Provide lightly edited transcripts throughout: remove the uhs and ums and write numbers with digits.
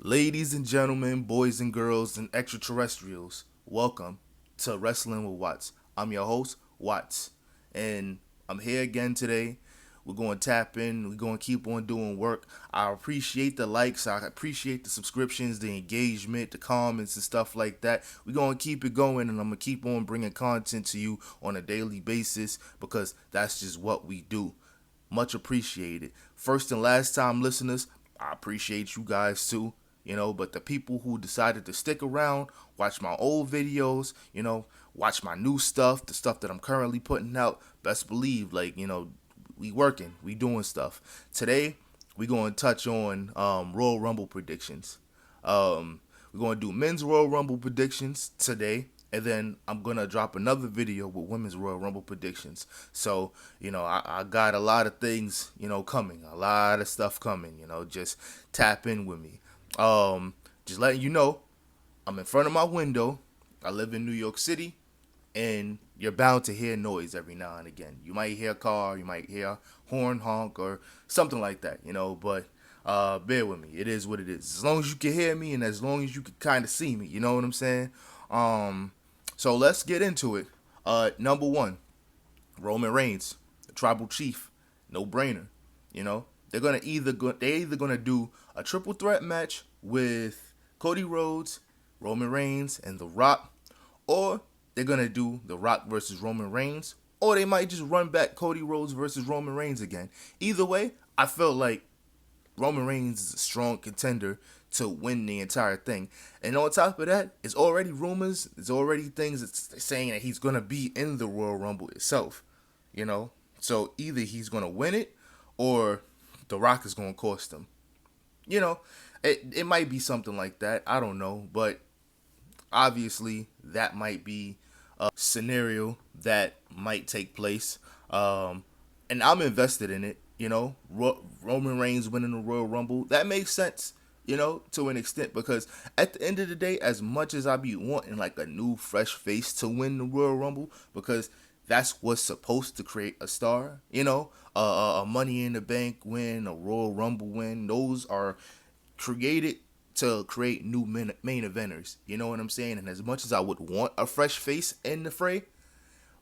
Ladies and gentlemen, boys and girls, and extraterrestrials, welcome to Wrestling with Watts. I'm your host, Watts, and I'm here again today. We're going to tap in. We're going to keep on doing work. I appreciate the likes. I appreciate the subscriptions, the engagement, the comments, and stuff like that. We're going to keep it going, and I'm going to keep on bringing content to you on a daily basis because that's just what we do. Much appreciated. First and last time listeners, I appreciate you guys too. But the people who decided to stick around, watch my old videos, watch my new stuff, the stuff that I'm currently putting out, best believe, we working, we doing stuff. Today, we going to touch on Royal Rumble predictions. We're going to do men's Royal Rumble predictions today, and then I'm going to drop another video with women's Royal Rumble predictions. So, I got a lot of things, coming, a lot of stuff coming, just tap in with me. Just letting you know, I'm in front of my window. I live in New York City, and you're bound to hear noise every now and again. You might hear a car, you might hear a horn honk or something like that, but bear with me. It is what it is. As long as you can hear me and as long as you can kind of see me, you know what I'm saying? So let's get into it. Number one, Roman Reigns, the tribal chief, no brainer. They're either gonna do a triple threat match with Cody Rhodes, Roman Reigns, and The Rock, or they're gonna do The Rock versus Roman Reigns, or they might just run back Cody Rhodes versus Roman Reigns again. Either way, I feel like Roman Reigns is a strong contender to win the entire thing. And on top of that, it's already rumors, it's already things that's saying that he's gonna be in the Royal Rumble itself. So either he's gonna win it or The Rock is gonna cost him. It might be something like that. I don't know, but obviously that might be a scenario that might take place. And I'm invested in it. Roman Reigns winning the Royal Rumble, that makes sense. To an extent, because at the end of the day, as much as I be wanting like a new fresh face to win the Royal Rumble, because that's what's supposed to create a star. A Money in the Bank win, a Royal Rumble win. Those are created to create new main eventers. You know what I'm saying? And as much as I would want a fresh face in the fray,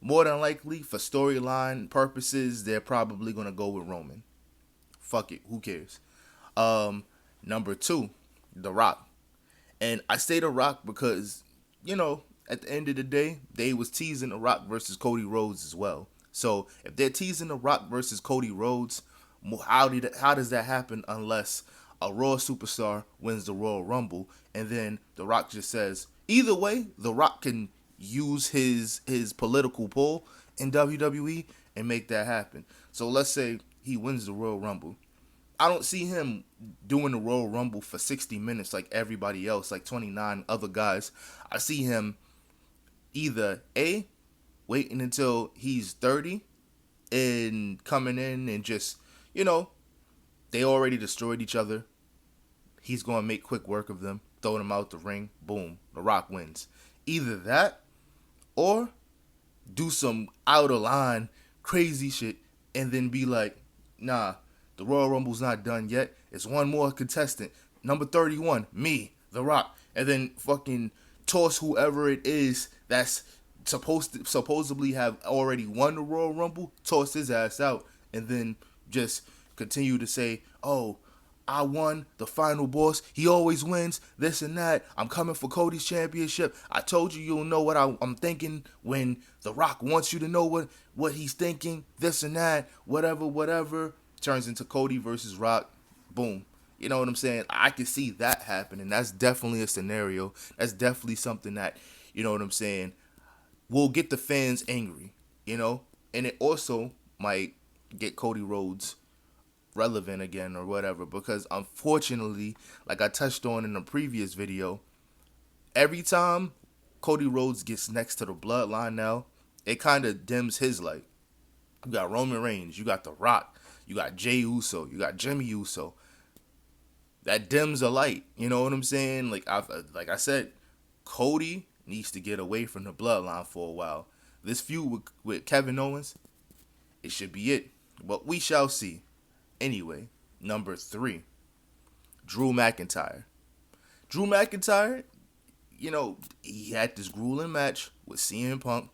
more than likely for storyline purposes, they're probably gonna go with Roman. Fuck it, who cares? Number two, The Rock. And I say The Rock because, at the end of the day, they was teasing The Rock versus Cody Rhodes as well. So if they're teasing The Rock versus Cody Rhodes, how does that happen unless a Raw superstar wins the Royal Rumble and then The Rock just says, either way, The Rock can use his political pull in WWE and make that happen. So let's say he wins the Royal Rumble. I don't see him doing the Royal Rumble for 60 minutes like everybody else, like 29 other guys. I see him either A, waiting until he's 30 and coming in and just, they already destroyed each other. He's going to make quick work of them, throw them out the ring, boom, The Rock wins. Either that or do some out of line crazy shit and then be like, nah, the Royal Rumble's not done yet. It's one more contestant. Number 31, me, The Rock. And then fucking toss whoever it is that's supposedly have already won the Royal Rumble, toss his ass out. And then just continue to say, oh, I won the final boss. He always wins, this and that. I'm coming for Cody's championship. I told you you'll know what I'm thinking when The Rock wants you to know what he's thinking, this and that, whatever. Turns into Cody versus Rock. Boom. You know what I'm saying? I can see that happening. That's definitely a scenario. That's definitely something that, you know what I'm saying, will get the fans angry, And it also might get Cody Rhodes relevant again or whatever, because unfortunately, like I touched on in the previous video, every time Cody Rhodes gets next to the bloodline now, it kind of dims his light. You got Roman Reigns, you got The Rock, you got Jey Uso, you got Jimmy Uso. That dims a light, you know what I'm saying? Like I said, Cody needs to get away from the bloodline for a while. This feud with Kevin Owens, it should be it, but we shall see. Anyway, number 3, Drew McIntyre. Drew McIntyre, he had this grueling match with CM Punk.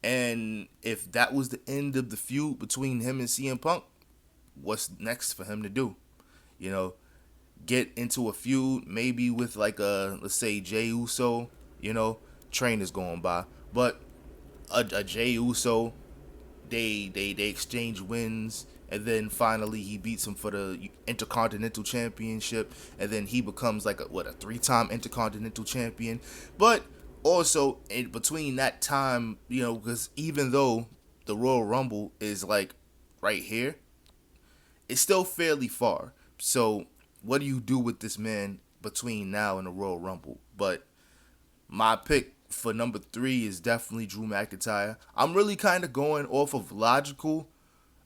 And if that was the end of the feud between him and CM Punk, what's next for him to do? You know, get into a feud maybe with like let's say Jey Uso, you know, train is going by. But a Jey Uso, they exchange wins, and then finally he beats him for the Intercontinental Championship, and then he becomes like a 3-time Intercontinental Champion. But also in between that time, because even though the Royal Rumble is like right here, it's still fairly far. So what do you do with this man between now and the Royal Rumble? But my pick for number 3 is definitely Drew McIntyre. I'm really kind of going off of logical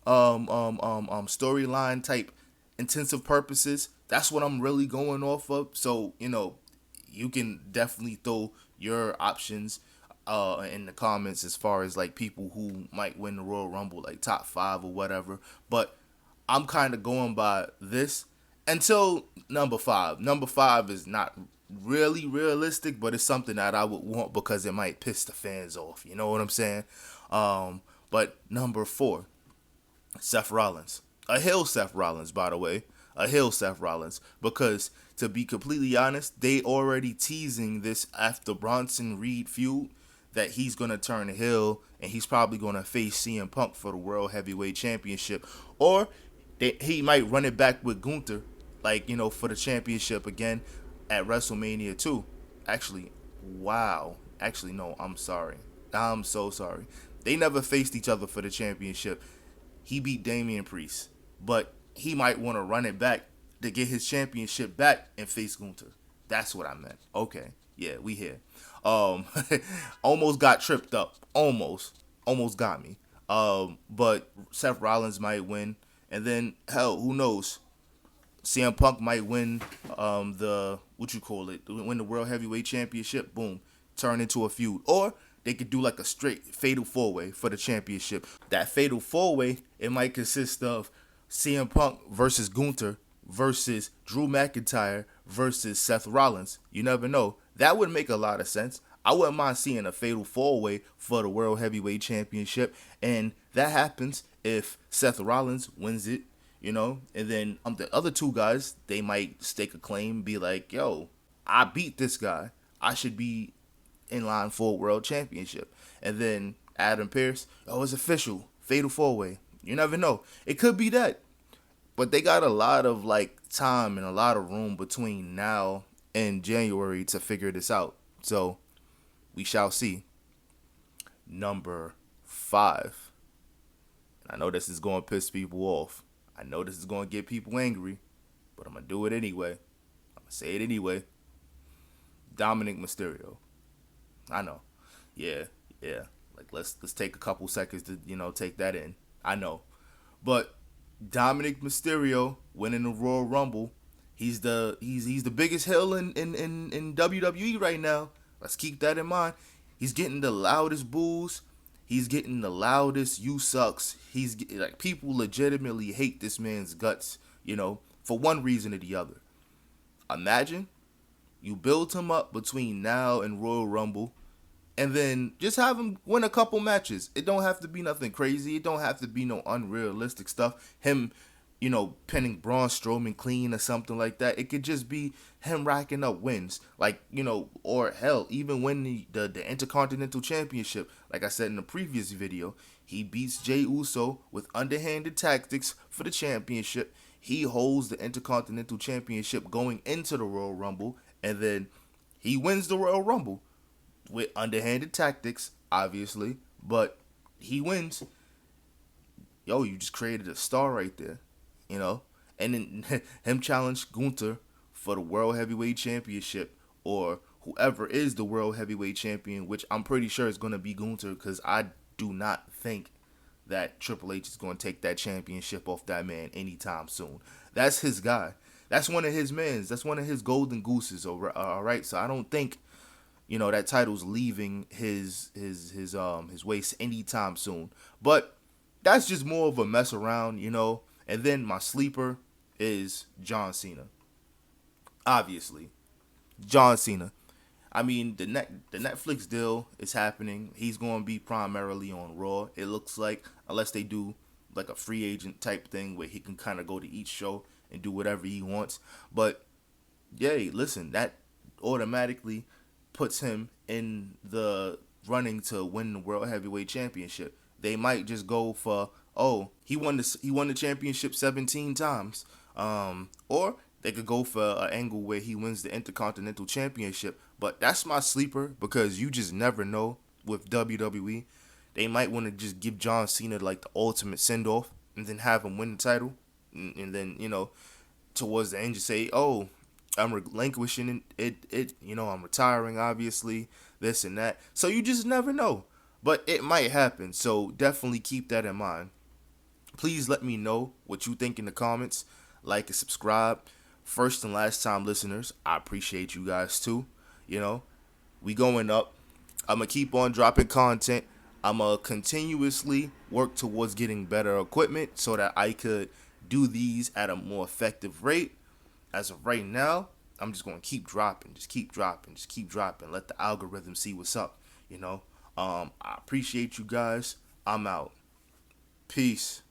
storyline type intensive purposes. That's what I'm really going off of. So, you can definitely throw your options in the comments as far as like people who might win the Royal Rumble, like top 5 or whatever. But I'm kind of going by this until number 5. Number 5 is not really realistic, but it's something that I would want because it might piss the fans off. You know what I'm saying? But number 4, Seth Rollins. A hill Seth Rollins, by the way. A hill Seth Rollins. Because, to be completely honest, they already teasing this after Bronson Reed feud that he's going to turn heel and he's probably going to face CM Punk for the World Heavyweight Championship. Or he might run it back with Gunther, like, for the championship again at WrestleMania 2. Actually, wow. Actually, no, I'm sorry. I'm so sorry. They never faced each other for the championship. He beat Damian Priest, but he might want to run it back to get his championship back and face Gunther. That's what I meant. Okay, yeah, we here. Almost got tripped up. Almost got me. But Seth Rollins might win, and then hell, who knows? CM Punk might win win the World Heavyweight Championship. Boom, turn into a feud, or they could do like a straight fatal 4-way for the championship. That fatal 4-way, it might consist of CM Punk versus Gunther versus Drew McIntyre versus Seth Rollins. You never know. That would make a lot of sense. I wouldn't mind seeing a fatal 4-way for the World Heavyweight Championship, and that happens if Seth Rollins wins it, and then the other 2 guys, they might stake a claim, be like, yo, I beat this guy. I should be in line for a world championship. And then Adam Pearce, it's official, fatal 4-way. You never know. It could be that. But they got a lot of like time and a lot of room between now and January to figure this out. So we shall see. Number 5. And I know this is going to piss people off. I know this is going to get people angry, but I'm going to do it anyway. I'm going to say it anyway. Dominic Mysterio. I know. Yeah. Like let's take a couple seconds to, take that in. I know. But Dominic Mysterio winning the Royal Rumble, he's the biggest heel in WWE right now. Let's keep that in mind. He's getting the loudest boos. He's getting the loudest "you sucks." He's like, people legitimately hate this man's guts, for one reason or the other. Imagine you build him up between now and Royal Rumble, and then just have him win a couple matches. It don't have to be nothing crazy. It don't have to be no unrealistic stuff. Him, pinning Braun Strowman clean or something like that. It could just be him racking up wins. Like, or hell, even win the Intercontinental Championship. Like I said in the previous video, he beats Jey Uso with underhanded tactics for the championship. He holds the Intercontinental Championship going into the Royal Rumble, and then he wins the Royal Rumble with underhanded tactics, obviously, but he wins. Yo, you just created a star right there, and then him challenge Gunther for the World Heavyweight Championship, or whoever is the World Heavyweight Champion, which I'm pretty sure is going to be Gunther, because I do not think that Triple H is going to take that championship off that man anytime soon. That's his guy. That's one of his mans. That's one of his golden gooses, all right? So I don't think, that title's leaving his waist anytime soon. But that's just more of a mess around, And then my sleeper is John Cena. Obviously. John Cena. I mean, the Netflix deal is happening. He's going to be primarily on Raw. It looks like, unless they do like a free agent type thing where he can kind of go to each show and do whatever he wants. But yay, listen, that automatically puts him in the running to win the World Heavyweight Championship. They might just go for, oh, he won the championship 17 times. Or they could go for an angle where he wins the Intercontinental Championship. But that's my sleeper because you just never know with WWE. They might want to just give John Cena like the ultimate send off and then have him win the title. And then, towards the end, you say, oh, I'm relinquishing it, I'm retiring, obviously, this and that. So you just never know. But it might happen. So definitely keep that in mind. Please let me know what you think in the comments. Like and subscribe. First and last time listeners, I appreciate you guys too. You know, we going up. I'm going to keep on dropping content. I'm going to continuously work towards getting better equipment so that I could do these at a more effective rate. As of right now, I'm just going to keep dropping, just keep dropping, just keep dropping. Let the algorithm see what's up, I appreciate you guys. I'm out. Peace.